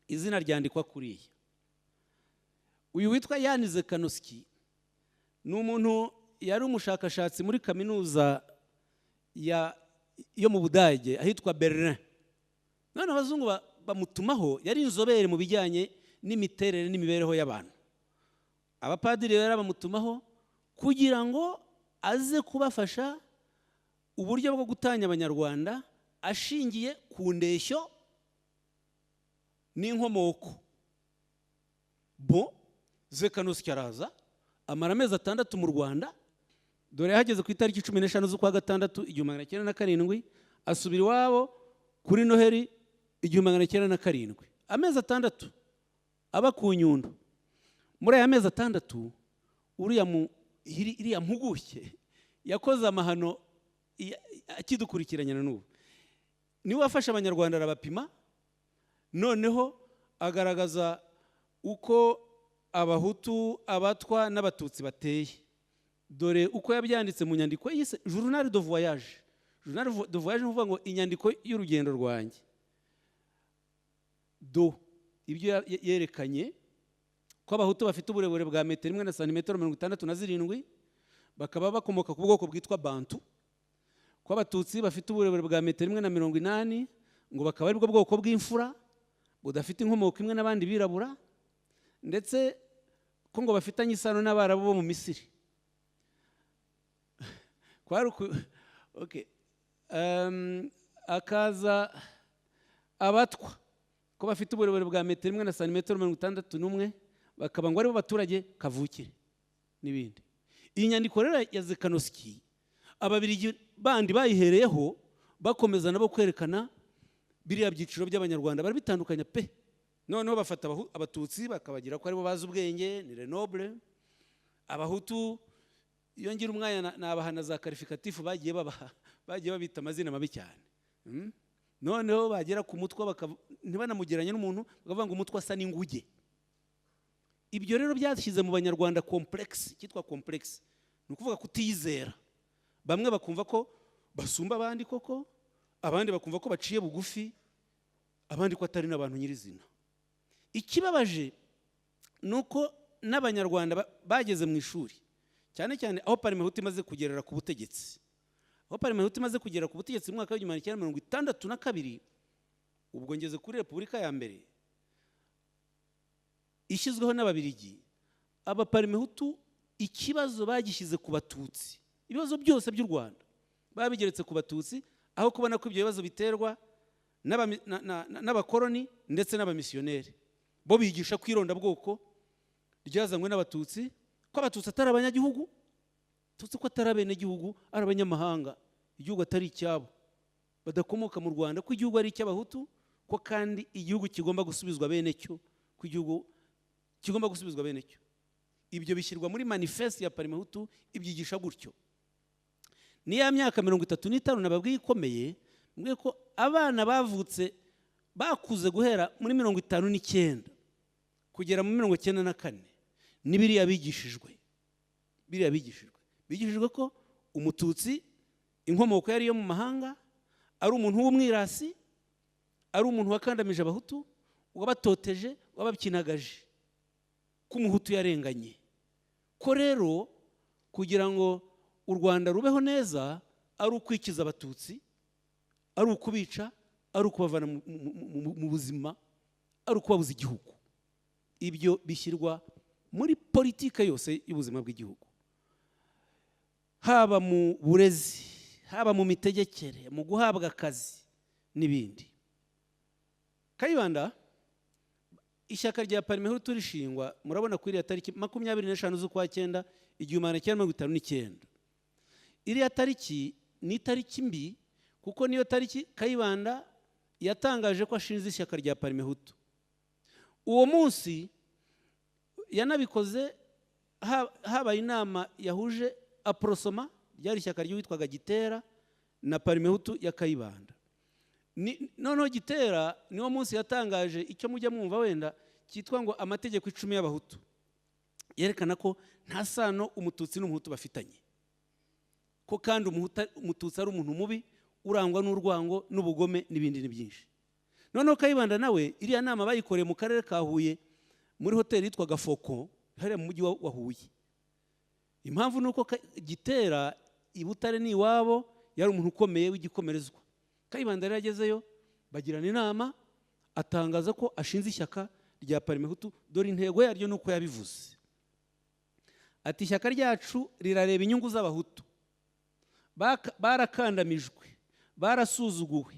S1: Izina ryandikwa kuriya. Uyu witwa Yani Zekanoski ni umuntu yari umushakashatsi muri kaminuza yo mu Budage ahitwa Berlin. None abazungu bamutumaho, yari inzobere mu bijyanye n'imiterere n'imibereho y'abantu. Abapadiri rero bamutumaho kugira ngo aze kubafasha uburyo bwo gutanya abanyarwanda ashingiye ku ndeshyo n'inkomoko. Bo Zekanosky araza amara amezi 6 mu Rwanda, dore yahageze ku itariki 15 z'ukwa gatandatu 1907, asubira iwabo kuri Noheri 1907. Amezi 6 aba ku Nyundo. Muri aya mezi 6 iriya mpuguke yakoze amahano akidukurikiranye na n'ubu. Niwe wafashe abanyarwanda arabapima, noneho agaragaza uko abahutu, abatwa n'abatutsi bateye. Dore uko yabyanditse mu nyandiko yise Journal de Voyage. Journal de Voyage uvuga ngo inyandiko y'urugendo rwanjye. Ibyo yerekanye ko abahutu bafite uburebure bwa metero 1 na santimetero 67, bakaba bakomoka ku bwoko bwitwa Bantu. Ko abatutsi bafite uburebure bwa metero 1 na 80, ngo bakaba ari bwo bwoko bw'imfura budafite inkomoko imwe n'abandi birabura, ndetse ko ngo bafitanye isano n'Abarabu bo mu Misiri. Akaza abatwa ko bafite uburebure bwa metero 1 na santimetero 61, bakaba ngo ari bo baturage kavukire n'ibindi. Iyi nyandiko rero ya Zekanosky ababirigi bandi bayihereyeho bakomeza nabo kwerekana biriya byiciro by'abanyarwanda bari bitandukanye pe. Noneho bafata abatutsi bakabagira ko ari bo bazi ubwenge, ni renoble. Abahutu iyo ngira umwanya nabahana za qualificatif bagiye babita amazina mabi cyane. Noneho bagera ku mutwe ntibanamugeranye n'umuntu, bakavuga ngo umutwe asa n'inguge. Ibyo rero byashyize mu banyarwanda complex, cyitwa complex. Ni ukuvuga kutiyizera. Bamwe bakumva ko basumba abandi koko, abandi bakumva ko baciye bugufi, abandi ko atari n'abantu nyirizina. Ikibabaje nuko n'abanyarwanda bageze mu ishuri, cyane cyane aho Parmehutu imaze kugerera ku butegetsi. Aho Parmehutu imaze kugera ku butegetsi mu mwaka wa 1962, ubwo ngeze kuri Repubulika ya mbere ishyizweho n'ababirigi, aba Parmehutu ikibazo bagishyize ku batutsi. Ibibazo byose by'u Rwanda babigeretse ku batutsi, aho kubona ko ibyo bibazo biterwa n'abakoloni ndetse n'abamisiyoneri. Bo bigisha kwironda bwoko ryazanywe n'abatutsi, ko abatutsi atari abanyagihugu, tutsi ko atari abenegihugu, ari abanyamahanga, igihugu atari icyabo, badakomoka mu Rwanda, ko igihugu ari icy'abahutu, ko kandi igihugu kigomba gusubizwa bene cyo, ko igihugu kigomba gusubizwa bene cyo. Ibyo bishyirwa muri manifeste ya Parmehutu, ibyigisha gutyo. Ni ya myaka 35 nababwiye ikomeye, mbwiye ko abana bavutse bakuze guhera muri 59 kugera mu 94 nibiriya bigishijwe. Bigishijwe ko umututsi inkomoko yari yo mu mahanga, ari umuntu w'umwirasi, ari umuntu wakandamije abahutu, wabatoteje, wababyinagaje, ko umuhutu yarenganye. Ko rero kugira ngo u Rwanda rubeho neza ari ukwikiza abatutsi, ari ukubica, ari ukubavana mu buzima, ari ukubabuza igihugu. Ibyo bishyirwa muri politike yose y'ubuzima bw'igihugu, haba mu burezi, haba mu mitegekere, mu guhabwa akazi n'ibindi. Kayibanda ishyaka rya Parmehutu rishingwa, murabona kuri iriya tariki 25 z'ukwa 9 1959. Iriya tariki ni tariki mbi, kuko niyo tariki Kayibanda yatangaje ko ashinze ishyaka rya Parmehutu. Uwo munsi yanabikoze habaye inama yahuje Aprosoma, ryari ishyaka ryitwaga Gitera, na Parmehutu ya Kayibanda. Noneho Gitera niwo munsi yatangaje icyo mujya mwumva wenda cyitwa ngo amategeko 10 y'abahutu, yerekana ko nta sano umututsi n'umuhutu bafitanye, ko kandi umututsi ari umuntu mubi urangwa n'urwango n'ubugome n'ibindi byinshi. Noneho Kayibanda nawe iriya nama bayikoreye mu karere ka Huye muri hoteli yitwaga Foko, hariya mu mujyi wa Huye. impamvu nuko Gitera i Butare ni iwabo, yari umuntu ukomeye w'igikomerezwa. Kayibanda rero yagezeyo bagirana inama, atangaza ko ashinze ishyaka rya Parmehutu. Dore intego yaryo nuko yabivuze ati ishyaka ryacu rirareba inyungu z'abahutu, barakandamijwe, barasuzuguwe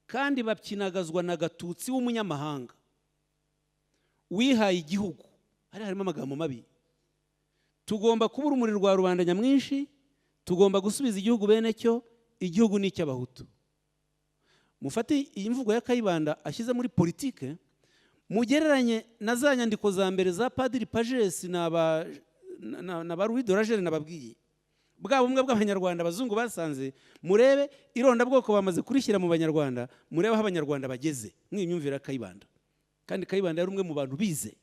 S1: kandi bapyinagazwa na Gatutsi w'umunyamahanga wihaye igihugu. Harimo amagambo mabi. Tugomba kuba urumuri rwa rubanda nyamwinshi, tugomba gusubiza igihugu bene cyo, igihugu ni icy'abahutu. Mufate iyi mvugo ya Kayibanda ashyize muri politike, mugereranye na za nyandiko za mbere za Padiri Pages na ba Louis de la Gere nababwiye. Bwa bumwe bw'abanyarwanda abazungu basanze, murebe ironda bwoko bamaze kurishyira mu banyarwanda, murebe aho abanyarwanda bageze. Mwimyumvira Kayibanda. Kandi Kayibanda yari umwe mu bantu bize.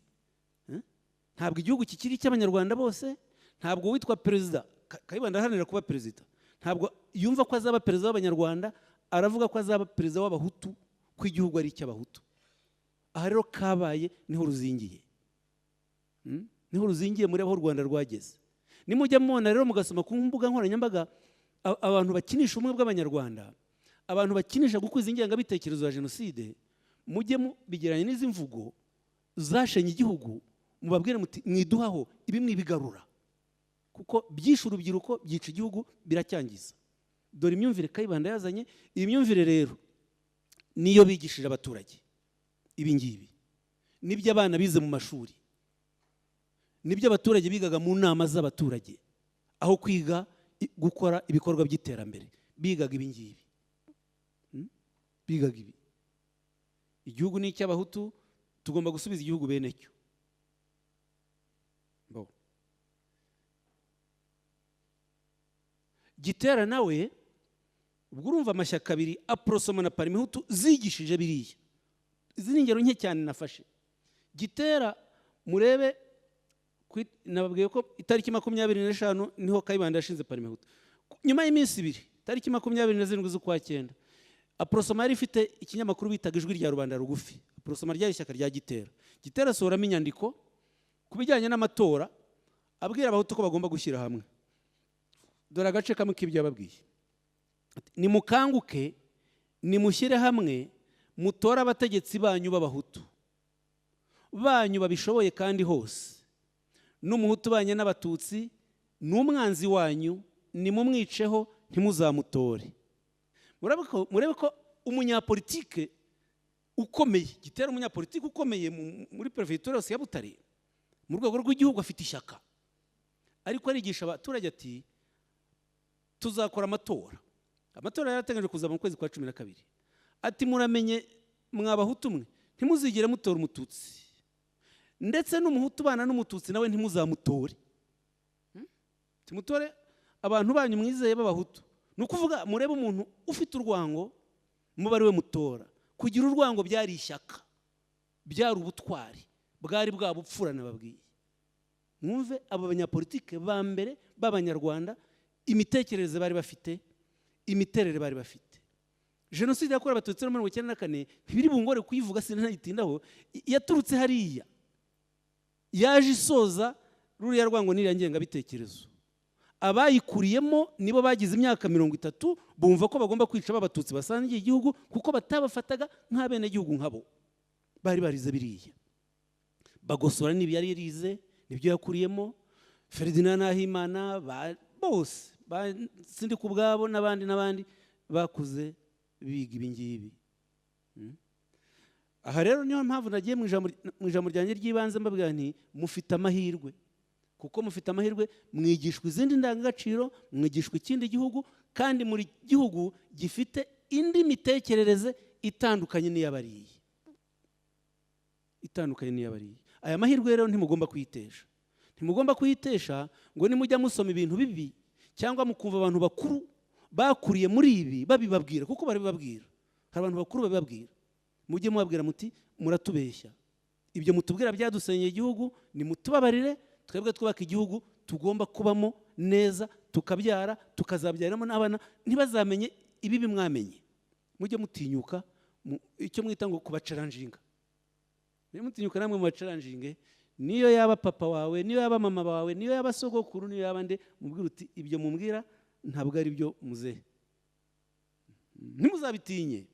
S1: Ntabwo igihugu kikiri cy'abanyarwanda bose, ntabwo witwa perezida. Kayibanda aharanira kuba perezida, ntabwo yumva ko azaba perezida w'abanyarwanda, aravuga ko azaba perezida w'abahutu, ko igihugu ari icy'abahutu. Aha rero kabaye niho ruzingiye. Niho ruzingiye, muri aho u Rwanda rwageze. Nimujya mubona rero mugasoma ku mbuga nkoranyambaga abantu bakinisha ubumwe bw'abanyarwanda, abantu bakinisha gukwiza ingengabitekerezo ya jenoside, mujye bigeranye n'izi mvugo zashenye igihugu, mubabwire muti mwiduhaho ibi mwibigarura, kuko byishe urubyiruko, byica igihugu, biracyangiza. Dore imyumvire Kayibanda yazanye. Iyi myumvire rero niyo bigishije abaturage. Ibi ngibi nibyo abana bize mu mashuri, nibyo abaturage bigaga mu nama z'abaturage, aho kwiga gukora ibikorwa by'iterambere, bigaga ibi ngibi. Bigaga ibi. Igihugu ni icy'abahutu, tugomba gusubiza igihugu bene cyo. Gitera nawe ubwo urumva amashyaka abiri, Aprosoma na Parmehutu, zigishije biriya. Izi ni ingero nke cyane nafashe. Gitera murebe, nababwiye ko itariki 25 niho Kayibanda yashinze Parmehutu. Nyuma y'iminsi ibiri, tariki 27 z'ukwa cyenda, Aprosoma yari ifite ikinyamakuru bitaga Ijwi rya Rubanda Rugufi. Aprosoma ryari ishyaka rya Gitera. Gitera asohoramo inyandiko ku bijyanye n'amatora, abwira abahutu ko bagomba gushyira hamwe. Dore agace kamwe k'ibyo yababwiye. Nimukanguke, nimushyire hamwe, mutore abategetsi banyu b'abahutu, banyu babishoboye kandi hose. N'umuhutu banye n'abatutsi n'umwanzi wanyu, nimumwiceho ntimuzamutore. Murebe ko umunyapolitike ukomeye, Gitera umunyapolitike ukomeye muri Perefegitura yose ya Butare, mu rwego rw'igihugu afite ishyaka, ariko arigisha abaturage ati tuzakora amatora. Amatora yarateganyijwe kuzaba mu kwezi kwa 12. Ati muramenye mwabahutu mwe, ntimuzigere mutora umututsi, ndetse n'umuhutu bana n'umututsi nawe ntimuzamutore. Timutore abantu banyu mwizeye b'abahutu. Nukuvuga murebe umuntu ufite urwango, mubari we mutora. Kugira urwango byari ishyaka, byari ubutwari, bwari bwabupfura nababwiye. Mwumve abo banyapolitike ba mbere b'abanyarwanda, imitekerereze bari bafite, imiterere bari bafite. Jenoside yakorewe abatutsi muri 1994 ntibiri bungore kuyivuga sinayitindaho, yaturutse hariya, yaje isoza ruriya rwango n'iriya ngengabitekerezo. Abayikuriyemo nibo bagize imyaka 30, bumva ko bagomba kwica abatutsi basangiye igihugu, kuko batabafataga nk'abene gihugu nkabo. Bari barize biriya, bagosora n'ibi yari yarize, nibyo yakuriyemo. Ferdinand Nahimana bose sindi ku bwabo n'abandi bakuze biga ibi ngibi. Aha rero niyo mpamvu nagiye mu ijambo ryanjye ry'ibanze mbabwira nti mufite amahirwe, kuko mufite amahirwe, mwigishwa izindi ndangagaciro, mwigishwa ikindi gihugu, kandi muri gihugu gifite indi mitekerereze itandukanye n'iyabariye. Aya mahirwe rero ntimugomba kuyitesha. Ntimugomba kuyitesha ngo nimujya musoma ibintu bibi, cyangwa mukumva abantu bakuru bakuriye muri ibi babibabwira, kuko bari bababwira. Hari abantu bakuru babibabwira. Mujye mubabwira muti muratubeshya. Ibyo mutubwira byadusenyeye igihugu, ni mutubabarire, twebwe twubaka igihugu tugomba kubamo neza, tukabyara, tukazabyaramo n'abana, ntibazamenye ibibi mwamenye. Mujye mutinyuka, icyo mwita ngo kubacaranjinga. Mujye mutinyuka namwe mu bacaranjinge, niyo yaba papa wawe, niyo yaba mama wawe, niyo yaba sogokuru, niyo yaba nde, mubwira uti ibyo mumbwira ntabwo ari byo muzehe, ntimuzabitinye,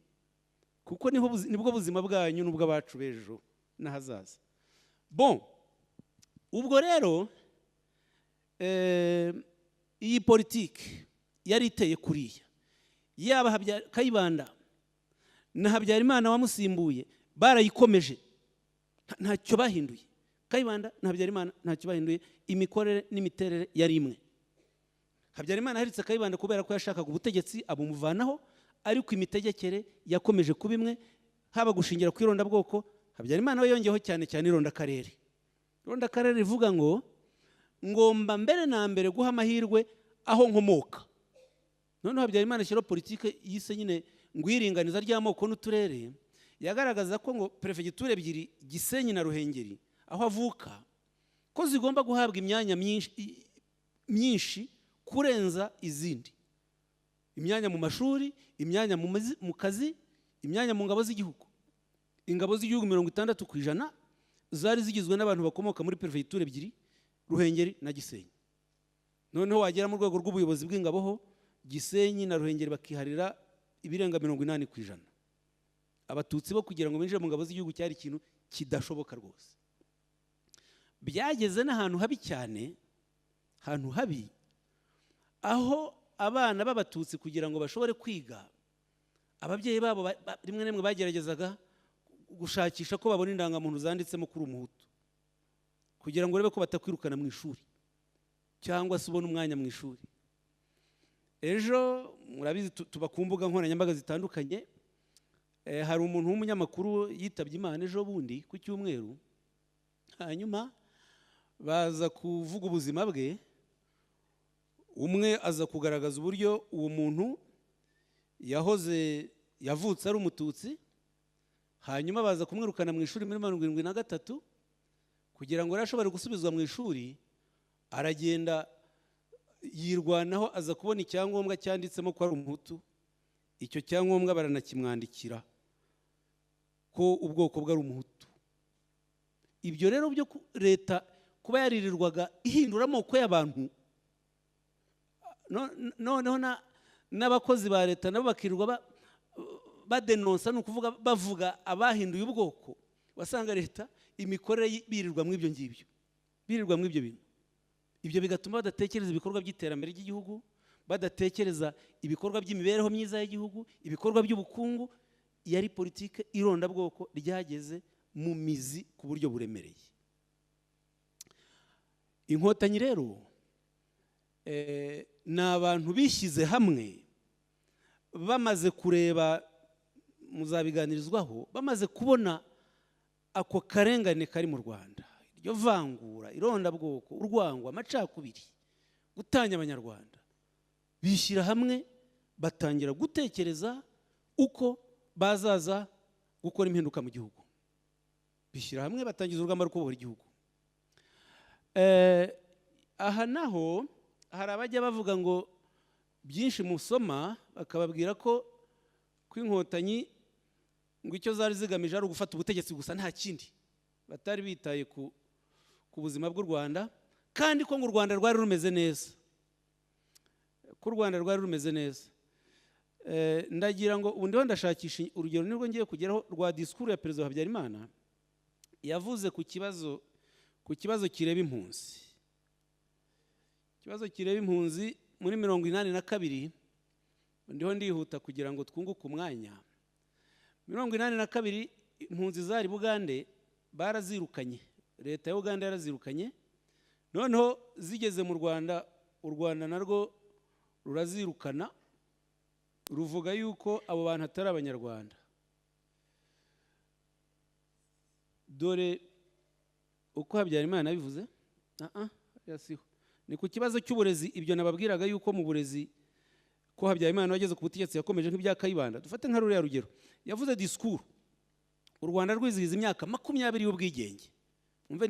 S1: kuko nibwo buzima bwanyu n'ubw'abacu b'ejo n'ahazaza. Bon, ubwo rero iyi politiki yari iteye kuriya, yaba Kayibanda na Habyarimana wamusimbuye barayikomeje, ntacyo bahinduye. Kayibanda na Habyarimana ntacyo bahinduye, imikorere n'imiterere yari imwe. Habyarimana aheritse Kayibanda kubera ko yashakaga ubutegetsi abumuvanaho, ariko imitegekere yakomeje kuba imwe, haba gushingira ku irondabwoko. Habyarimana we yongeyeho cyane cyane irondakarere. Irondakarere rivuga ngo ngomba mbere na mbere guha amahirwe aho nkomoka. Noneho Habyarimana ashyiraho politike yise nyine ngo iringaniza ry'amoko n'uturere, yagaragaza ko ngo prefegitura ebyiri, Gisenyi na Ruhengeri, aho avuka, ko zigomba guhabwa imyanya myinshi kurenza izindi. Imyanya mu mashuri, imyanya mu kazi, imyanya mu ngabo z'igihugu. Ingabo z'igihugu 60% zari zigizwe n'abantu bakomoka muri prefegitura ebyiri, Ruhengeri na Gisenyi. Noneho wagera mu rwego rw'ubuyobozi bw'ingabo ho, Gisenyi na Ruhengeri bakiharira ibirenga 80%. Abatutsi bo kugira ngo binjire mu ngabo z'igihugu cyari ikintu kidashoboka rwose. Byageze n'ahantu habi cyane, ahantu habi, aho abana b'abatutsi kugira ngo bashobore kwiga, ababyeyi babo rimwe n'imwe bageragezaga gushakisha ko babona indangamuntu zanditsemo kuri umuhutu, kugira ngo urebe ko batakwirukana mu ishuri cyangwa se ubone umwanya mu ishuri. Ejo murabizi tuba ku mbuga nkoranyambaga zitandukanye, hari umuntu w'umunyamakuru yitabye Imana ejo bundi ku cyumweru, hanyuma baza kuvuga ubuzima bwe. Umwe aza kugaragaza uburyo uwo muntu yavutse ari umututsi, hanyuma baza kumwirukana mu ishuri muri 73 kugira ngo arashobore gusubizwa mu ishuri. Aragenda yirwanaho, aza kubona icyangombwa cyanditsemo ko ari umuhutu. Icyo cyangombwa baranakimwandikira ko ubwoko bwe ari umuhutu. Ibyo rero byo leta kuba yaririrwaga ihindura amoko y'abantu, noneho n'abakozi ba leta nabo bakirirwa badenonsa, ni ukuvuga bavuga abahinduye ubwoko. Wasanga leta imikorere birirwa mu ibyo ngibyo, birirwa mu ibyo bintu. Ibyo bigatuma badatekereza ibikorwa by'iterambere ry'igihugu, badatekereza ibikorwa by'imibereho myiza y'igihugu, ibikorwa by'ubukungu. Yari politike irondabwoko ryageze mu mizi ku buryo buremereye. Inkotanyi rero ni abantu bishyize hamwe, bamaze kureba, muzabiganirizwaho, bamaze kubona ako karengane kari mu Rwanda, iryo vangura, irondabwoko, urwangwa, amacakubiri, gutanya abanyarwanda. Bishyira hamwe batangira gutekereza uko bazaza gukora impinduka mu gihugu. Bishyira hamwe batangiza urugamba rwo kubohora igihugu. Aha naho hari abajya bavuga ngo byinshi musoma, bakababwira ko Inkotanyi ngo icyo zari zigamije ari ugufata ubutegetsi gusa, nta kindi. Batari bitaye ku buzima bw'u Rwanda, kandi ko ngo u Rwanda rwari rumeze neza, ko u Rwanda rwari rumeze neza. Ndagira ngo ubu ndiho ndashakisha urugero nirwo ngiye kugeraho rwa disikuru ya Perezida Habyarimana yavuze ku kibazo kireba impunzi. Ikibazo kireba impunzi muri 82, ndiho ndihuta kugira ngo twunguke umwanya. 82 impunzi zari Bugande barazirukanye, leta ya Uganda yarazirukanye. Noneho zigeze mu Rwanda, u Rwanda narwo rurazirukana, ruvuga yuko abo bantu atari abanyarwanda. Dore uko Habyarimana bivuze. Yasiho ni ku kibazo cy'uburezi. Ibyo nababwiraga yuko mu burezi ko Habyarimana wageze ku butegetsi yakomeje nk'ibya Kayibanda. Dufate nka ruriya rugero, yavuze disikuru u Rwanda rwizihiza imyaka 20 y'ubwigenge. Umve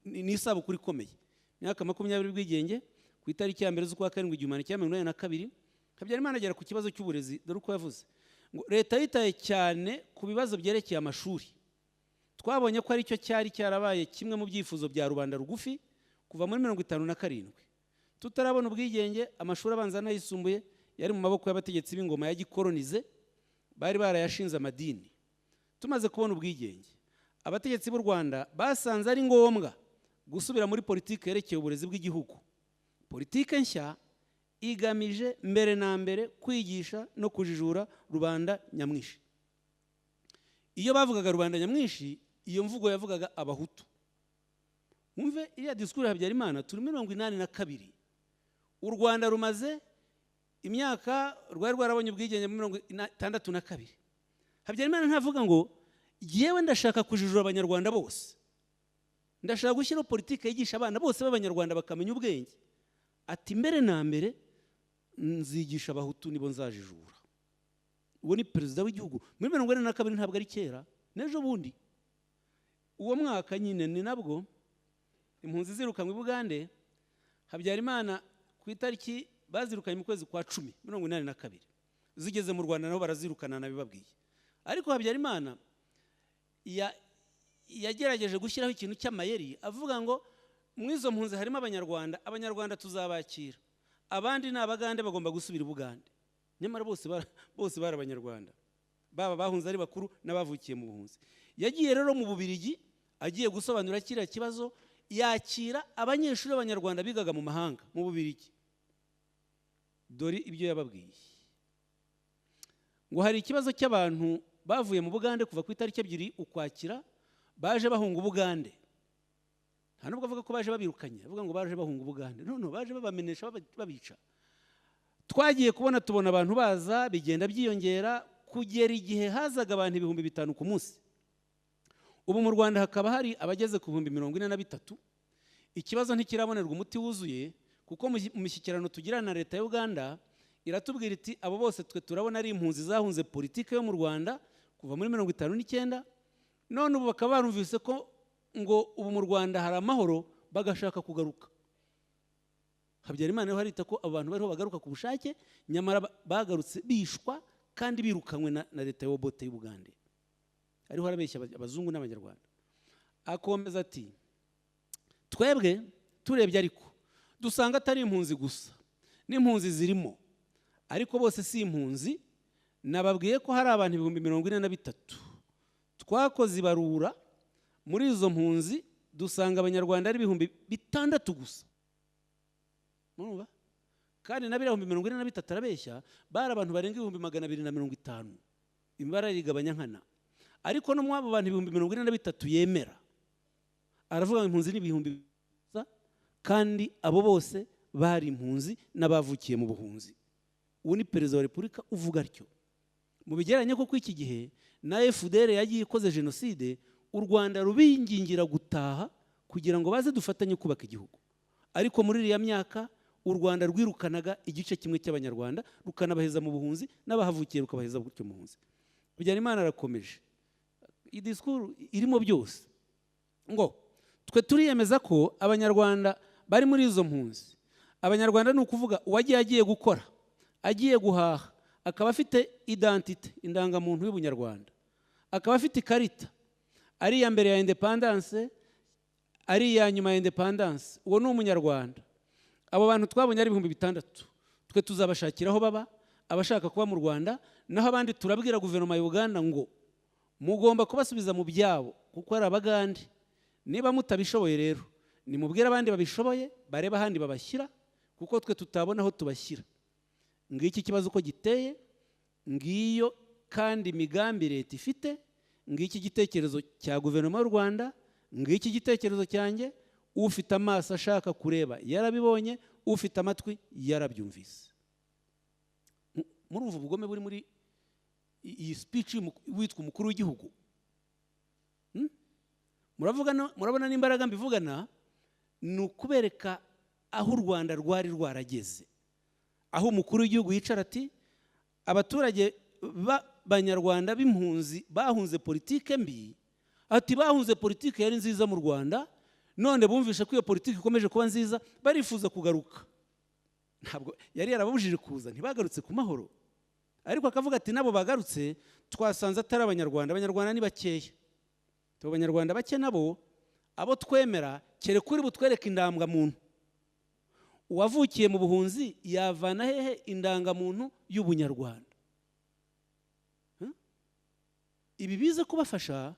S1: ni isabukuru ikomeye, imyaka 20 y'ubwigenge ku itariki ya 1 z'ukwa 7 1982. Habyarimana agera ku kibazo cy'uburezi. Dore uko yavuze ngo leta yitaye cyane ku bibazo byerekeye amashuri. twabonye ko aricyo cyari cyarabaye kimwe mu byifuzo bya rubanda rugufi kuva muri 57 tutarabona ubwigenge. Amashuri abanza n'ayisumbuye yari mu maboko y'abategetsi b'ingoma ya gikolonize, bari barayashinze amadini. Tumaze kubona ubwigenge, abategetsi b'u Rwanda basanze ari ngombwa gusubira muri politike yerekeye uburezi bw'igihugu. Politike nshya igamije mbere na mbere kwigisha no kujijura rubanda nyamwinshi. Iyo bavugaga rubanda nyamwinshi, iyo mvugo yavugaga abahutu. Mwumve iriya disikuru ya Habyarimana, turi 82. U Rwanda rumaze imyaka rwari rwarabonye ubwigenge mu 62. Habyarimana ntavuga ngo yewe ndashaka kujijura abanyarwanda bose, ndashaka gushyiraho politike yigisha abana bose b'abanyarwanda bakamenya ubwenge. Ati mbere na mbere nzigisha abahutu nibo nzajijura. Uwo ni perezida w'igihugu muri 42, ntabwo ari kera, n'ejo bundi. Uwo mwaka nyine ni nabwo impunzi zirukanywe i Bugande. Habyarimana ku itariki bazirukanye mu kwezi kwa 10 82, zigeze mu Rwanda nabo barazirukana nabibabwiye. Ariko Habyarimana yagerageje gushyiraho ikintu cy'amayeri, avuga ngo mu izo mpunzi harimo abanyarwanda, abanyarwanda tuzabakira, abandi ni abagande bagomba gusubira i Bugande. Nyamara bose bari abanyarwanda, baba bahunze ari bakuru n'abavukiye mu buhunzi. Yagiye rero mu Bubiligi agiye gusobanura kiriya kibazo, yakira abanyeshuri b'abanyarwanda bigaga mu mahanga mu Bubiligi. Dore ibyo yababwiye ngo hari ikibazo cy'abantu bavuye mu Bugande kuva ku itariki 2 Ukwakira, baje bahunga Ubugande. Nta nubwo avuga ko baje babirukanye, avuga ngo baje bahunga Ubugande. No, baje babamenesha babica. Twagiye kubona tubona abantu baza, bigenda byiyongera kugera igihe hazaga abantu 5,000 ku munsi. Ubu mu Rwanda hakaba hari abageze ku 43,000. Ikibazo ntikirabonerwa umuti wuzuye, kuko mu mishyikirano tugirana na leta ya Uganda iratubwira iti abo bose twe turabona ari impunzi zahunze politike yo mu Rwanda kuva muri 59. None ubu bakaba barumvise ko ngo ubu mu Rwanda hari amahoro, bagashaka kugaruka. Habyarimana rero harita ko abantu bariho bagaruka ku bushake, nyamara bagarutse bishwa kandi birukanywe na leta y'Obote y'Ubugande. Ariho arabeshya abazungu n'abanyarwanda. Akomeza ati twebwe turebye ariko dusanga atari impunzi gusa, n'impunzi zirimo, ariko bose si impunzi. Nababwiye ko hari abantu 43,000. Twakoze ibarura, muri izo mpunzi dusanga abanyarwanda ari 6,000 gusa. Murumva? Kandi na 43,000 arabeshya, bari abantu barenga 250,000. Imibare igabanya nkana. Ariko no mwabo bantu 43,000 yemera, aravuga ngo impunzi ni 1,000 kandi abo bose bari impunzi n'abavukiye mu buhunzi. Uwo ni perezida wa Repubulika uvuga atyo. Mu bigeranye ko iki gihe na FDR yagiye ikoze jenoside, u Rwanda rubingingira gutaha kugira ngo baze dufatanye kubaka igihugu. Ariko muri iriya myaka u Rwanda rwirukanaga igice kimwe cy'abanyarwanda, rukanabaheza mu buhunzi, n'abahavukiye rukabaheza gutyo mu buhunzi. Habyarimana arakomeje, iyi disikuru irimo byose ngo twe turiyemeza ko abanyarwanda bari muri izo mpunzi. Abanyarwanda ni ukuvuga uwagiye agiye gukora, agiye guhaha, akaba afite identite, indangamuntu y'ubunyarwanda, akaba afite ikarita, ari iya mbere ya independence, ari iya nyuma ya independence, uwo ni umunyarwanda. Abo bantu twabonye ari 6,000. Twe tuzabashakira aho baba, abashaka kuba mu Rwanda, naho abandi turabwira guverinoma ya Uganda ngo mugomba kubasubiza mu byabo kuko ari abagande. Niba mutabishoboye rero nimubwira abandi babishoboye, bareba ahandi babashyira, kuko twe tutabona aho tubashyira. Ngiki kibazo ko giteye, ngiyo kandi imigambi leta ifite, ngiki gitekerezo cya guverinoma y'u Rwanda, ngiki gitekerezo cyanjye. Ufite amaso ashaka kureba yarabibonye, ufite amatwi yarabyumvise. Murumva ubugome buri muri iyi speech witwa umukuru w'igihugu. Murabona n'imbaraga mbivugana, ni ukubereka aho u Rwanda rwari rwarageze, aho umukuru w'igihugu yicara ati abaturage b'abanyarwanda b'impunzi bahunze politike mbi, ati bahunze politike yari nziza mu Rwanda, none bumvisha ko iyo politiki ikomeje kuba nziza, barifuza kugaruka. Ntabwo yari yarababujije kuza, ntibagarutse ku mahoro. Ariko akavuga ati nabo bagarutse twasanze atari abanyarwanda, abanyarwanda ni bakeya, abanyarwanda bake nabo abo twemera kereka uri butwereke indangamuntu. Uwavukiye mu buhunzi yavana hehe indangamuntu y'ubunyarwanda? Ibi bize kubafasha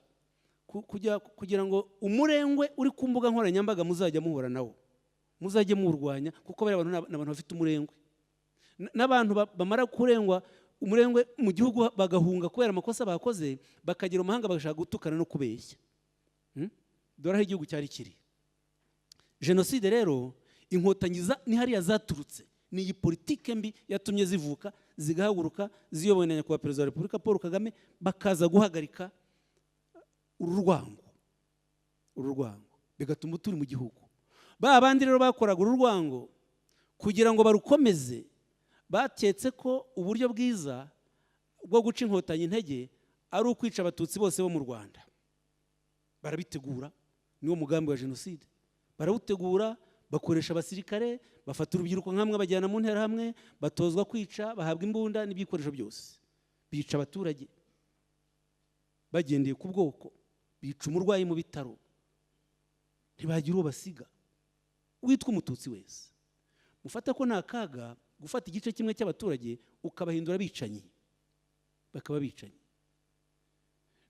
S1: kugira ngo umurengwe uri ku mbuga nkoranyambaga muzajya muhura nawo, muzajye muwurwanya, kuko bari abantu bafite umurengwe, n'abantu bamara kurengwa umurengwe mu gihugu bagahunga kubera amakosa bakoze, bakagira amahanga bagashaka gutukana no kubeshya. Dore aho igihugu cyari kiri. Jenoside rero inkotanyi ni hariya zaturutse, ni iyi politike mbi yatumye zivuka zigahaguruka ziyobowe na nyakubahwa perezida wa Repubulika Paul Kagame, bakaza guhagarika ururwango bigatuma turi mu gihugu. Ba bandi rero bakoraga ururwango kugira ngo barukomeze, baketse ko uburyo bwiza bwo guca inkotanyi intege ari ukwica abatutsi bose bo mu Rwanda. Barabitegura, niwo mugambi wa jenoside. Barawutegura, bakoresha abasirikare, bafata urubyiruko nk'amwe bajyana mu ntera hamwe, batozwa kwica, bahabwa imbunda n'ibikoresho byose. Bica abaturage bagendeye ku bwoko, bica umurwayi mu bitaro, ntibagira uwo basiga. Witwa umututsi wese, mufata ko nta kaga gufata igice kimwe cy'abaturage ukabahindura abicanyi, bakaba bicanyi.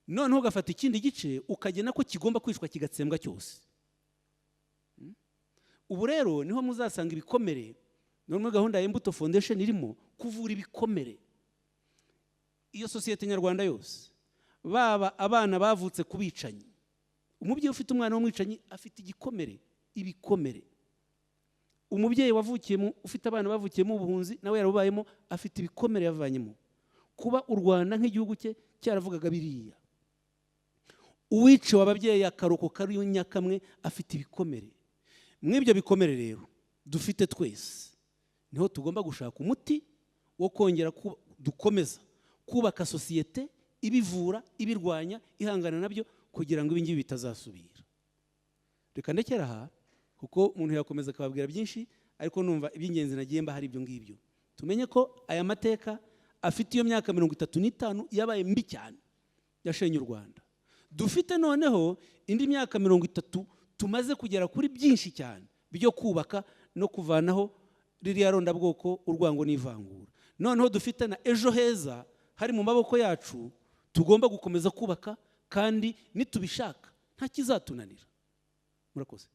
S1: Noneho ugafata ikindi gice ukagena ko kigomba kwishwa kigatsembwa cyose. Ubu rero niho muzasanga ibikomere, none gahunda ya Imbuto Foundation irimo kuvura ibikomere. Iyo sosiyete nyarwanda yose, baba abana bavutse ku bicanyi, umubyeyi ufite umwana w'umwicanyi afite igikomere, ibikomere. Umubyeyi wavukiye ufite abana bavukiye mu buhunzi nawe yarabubayemo, afite ibikomere yavanyemo. Kuba u Rwanda nk'igihugu cye cyaravugaga biriya. Uwiciwe ababyeyi akaroko kari nyakamwe afite ibikomere. Mw'ibyo bikomere rero dufite twese, niho tugomba gushaka umuti wo kongera dukomeza kubaka sosiyete ibivura, ibirwanya, ihangana nabyo, kugira ngo ibingibi bitazasubira. Reka ndekera aha, kuko umuntu yakomeza akababwira byinshi, ariko numva iby'ingenzi nagiye mba hari ibyo ngibyo. Tumenye ko aya mateka afite iyo myaka 35 yabaye mbi cyane, yashenye u Rwanda. Dufite noneho indi myaka 30 tumaze kugera kuri byinshi cyane byo kubaka no kuvanaho ririya rondabwoko, urwango n'ivangura. Noneho dufite na ejo heza hari mu maboko yacu, tugomba gukomeza kubaka, kandi nitubishaka nta kizatunanira. Murakoze.